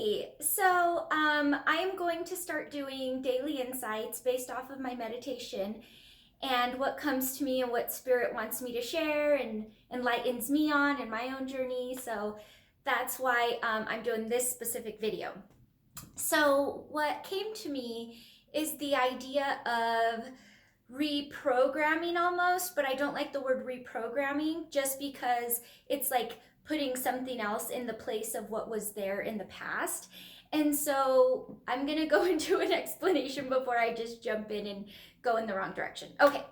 I am going to start doing daily insights based off of my meditation and what comes to me and what Spirit wants me to share and enlightens me on in my own journey. So that's why I'm doing this specific video. So, what came to me is the idea of reprogramming almost, but I don't like the word reprogramming just because it's like putting something else in the place of what was there in the past. And so I'm going to go into an explanation before I just jump in and go in the wrong direction. Okay.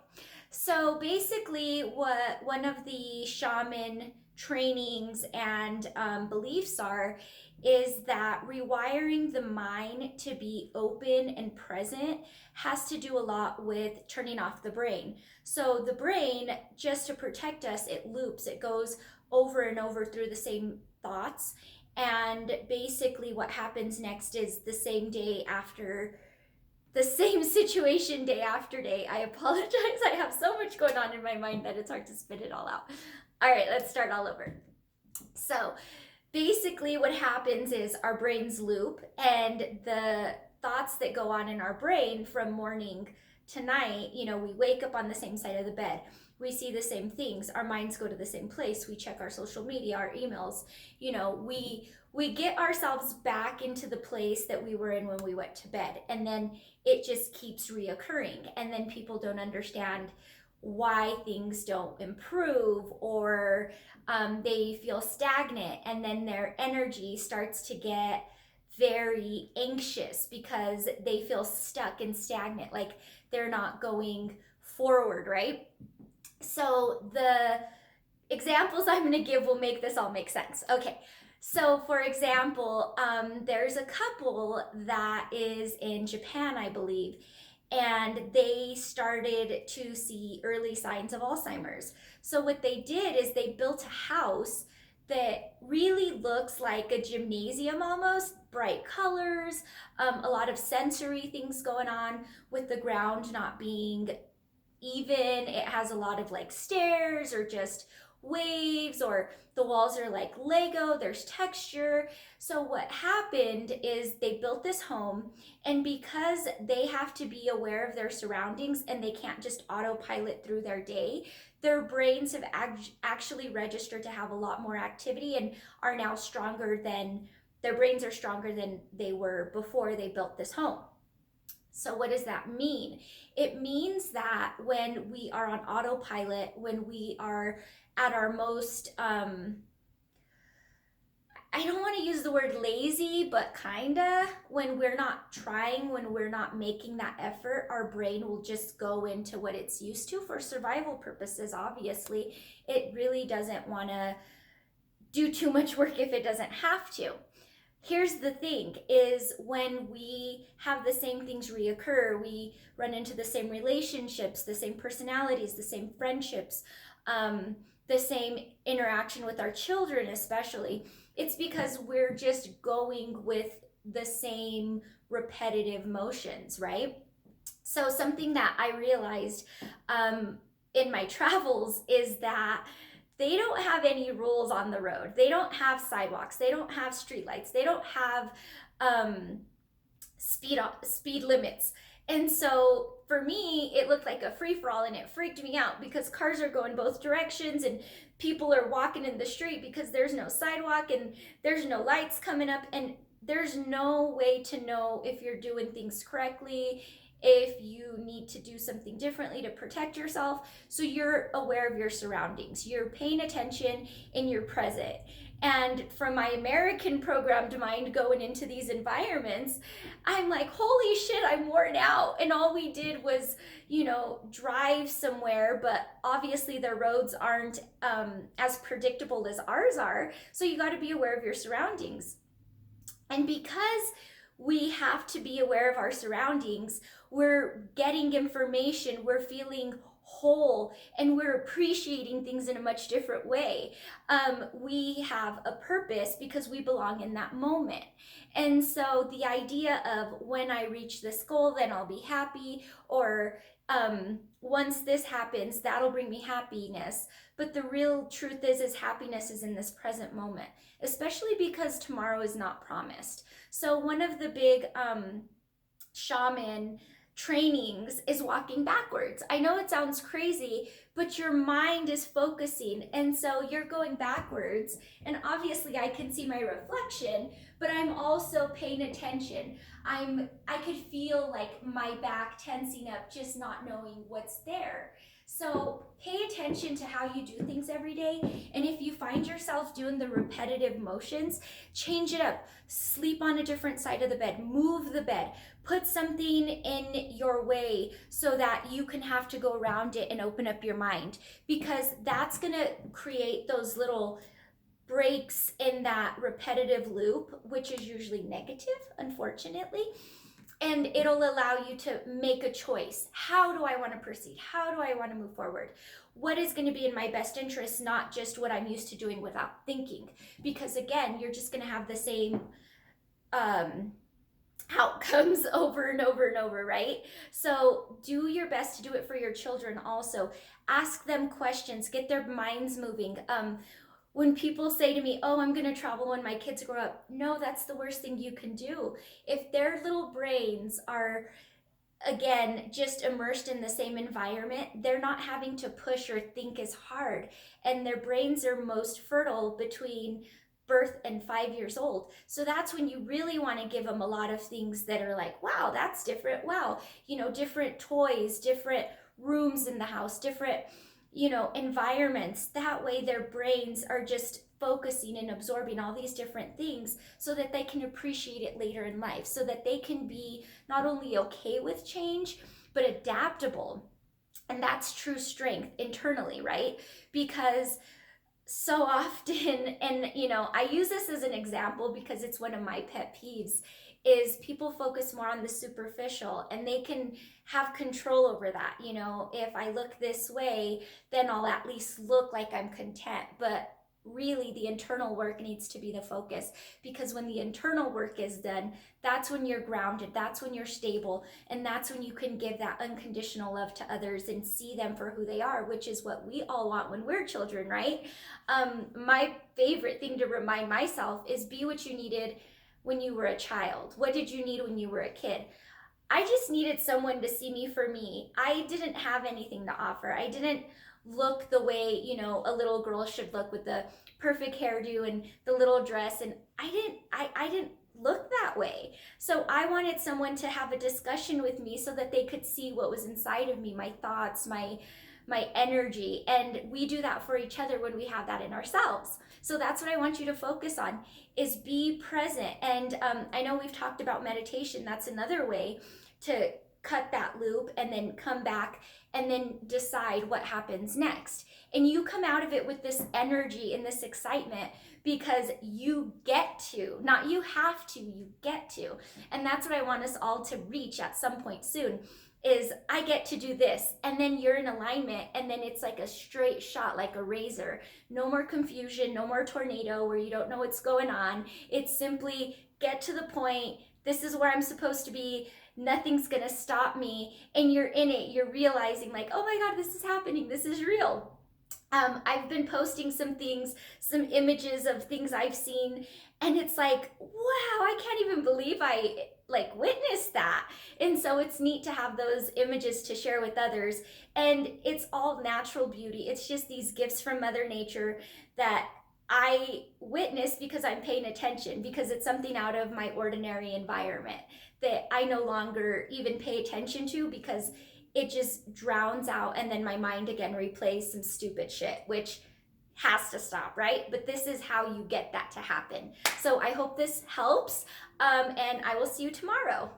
So basically, what one of the shaman trainings and beliefs are is that rewiring the mind to be open and present has to do a lot with turning off the brain. So the brain, just to protect us, it loops, it goes over and over through the same thoughts. And basically what happens next is the same day after the same situation day after day. I apologize. I have so much going on in my mind that it's hard to spit it all out. All right, let's start all over. So basically what happens is our brains loop, and the thoughts that go on in our brain from morning to night, we wake up on the same side of the bed. We see the same things. Our minds go to the same place. We check our social media, our emails. We get ourselves back into the place that we were in when we went to bed. And then it just keeps reoccurring. And then people don't understand why things don't improve, or they feel stagnant, and then their energy starts to get very anxious because they feel stuck and stagnant, like they're not going forward, right? So the examples I'm going to give will make this all make sense. Okay. So for example, there's a couple that is in Japan, I believe, and they started to see early signs of Alzheimer's. So what they did is they built a house that really looks like a gymnasium almost, bright colors, a lot of sensory things going on with the ground not being even. It has a lot of like stairs or just waves, or the walls are like Lego, there's texture. So what happened is they built this home, and because they have to be aware of their surroundings and they can't just autopilot through their day, their brains have actually registered to have a lot more activity and are now stronger than their brains are stronger than they were before they built this home. So what does that mean? It means that when we are on autopilot, when we are at our most, I don't want to use the word lazy, but kinda, when we're not trying, when we're not making that effort, our brain will just go into what it's used to for survival purposes. Obviously, it really doesn't want to do too much work if it doesn't have to. Here's the thing, is when we have the same things reoccur, we run into the same relationships, the same personalities, the same friendships, the same interaction with our children especially, it's because we're just going with the same repetitive motions, right? So something that I realized in my travels is that they don't have any rules on the road. They don't have sidewalks. They don't have streetlights. They don't have speed limits. And so for me, it looked like a free-for-all, and it freaked me out because cars are going both directions and people are walking in the street because there's no sidewalk and there's no lights coming up, and there's no way to know if you're doing things correctly, if you need to do something differently to protect yourself. So you're aware of your surroundings, you're paying attention, and you're present. And from my American programmed mind going into these environments, I'm like, holy shit, I'm worn out. And all we did was, drive somewhere, but obviously the roads aren't as predictable as ours are. So you got to be aware of your surroundings. And because we have to be aware of our surroundings, we're getting information, we're feeling whole and we're appreciating things in a much different way. We have a purpose because we belong in that moment. And so the idea of when I reach this goal, then I'll be happy, or once this happens, that'll bring me happiness. But the real truth is happiness is in this present moment, especially because tomorrow is not promised. So one of the big shaman trainings is walking backwards. I know it sounds crazy, but your mind is focusing, and so you're going backwards, and obviously I can see my reflection, but I'm also paying attention. I could feel like my back tensing up, just not knowing what's there. So pay attention to how you do things every day, and if you find yourself doing the repetitive motions, change it up. Sleep on a different side of the bed, move the bed, put something in your way so that you can have to go around it and open up your mind, because that's going to create those little breaks in that repetitive loop, which is usually negative, unfortunately. And it'll allow you to make a choice. How do I want to proceed? How do I want to move forward? What is going to be in my best interest, not just what I'm used to doing without thinking? Because again, you're just going to have the same outcomes over and over and over, right? So do your best to do it for your children also. Ask them questions, get their minds moving. When people say to me, oh, I'm going to travel when my kids grow up, no, that's the worst thing you can do. If their little brains are, again, just immersed in the same environment, they're not having to push or think as hard. And their brains are most fertile between birth and 5 years old. So that's when you really want to give them a lot of things that are like, wow, that's different. Wow, different toys, different rooms in the house, different environments. That way their brains are just focusing and absorbing all these different things so that they can appreciate it later in life, so that they can be not only okay with change, but adaptable. And that's true strength internally, right? Because so often, and I use this as an example because it's one of my pet peeves, is people focus more on the superficial, and they can have control over that. If I look this way, then I'll at least look like I'm content. But really, the internal work needs to be the focus, because when the internal work is done, that's when you're grounded, that's when you're stable, and that's when you can give that unconditional love to others and see them for who they are, which is what we all want when we're children, right? My favorite thing to remind myself is be what you needed when you were a child. What did you need when you were a kid? I just needed someone to see me for me. I didn't have anything to offer. I didn't look the way, a little girl should look, with the perfect hairdo and the little dress. And I didn't look that way. So I wanted someone to have a discussion with me so that they could see what was inside of me, my thoughts, my energy. And we do that for each other when we have that in ourselves. So that's what I want you to focus on, is be present. And I know we've talked about meditation. That's another way to cut that loop and then come back and then decide what happens next. And you come out of it with this energy and this excitement because you get to, not you have to, you get to. And that's what I want us all to reach at some point soon, is I get to do this, and then you're in alignment, and then it's like a straight shot, like a razor. No more confusion, no more tornado where you don't know what's going on. It's simply get to the point. This is where I'm supposed to be. Nothing's gonna stop me. And you're in it. You're realizing like, oh my God, this is happening. This is real. I've been posting some things, some images of things I've seen, and it's like, wow, I can't even believe I witnessed that. And so it's neat to have those images to share with others. And it's all natural beauty. It's just these gifts from Mother Nature that I witness because I'm paying attention, because it's something out of my ordinary environment that I no longer even pay attention to, because it just drowns out, and then my mind again replays some stupid shit, which has to stop, right? But this is how you get that to happen. So I hope this helps, and I will see you tomorrow.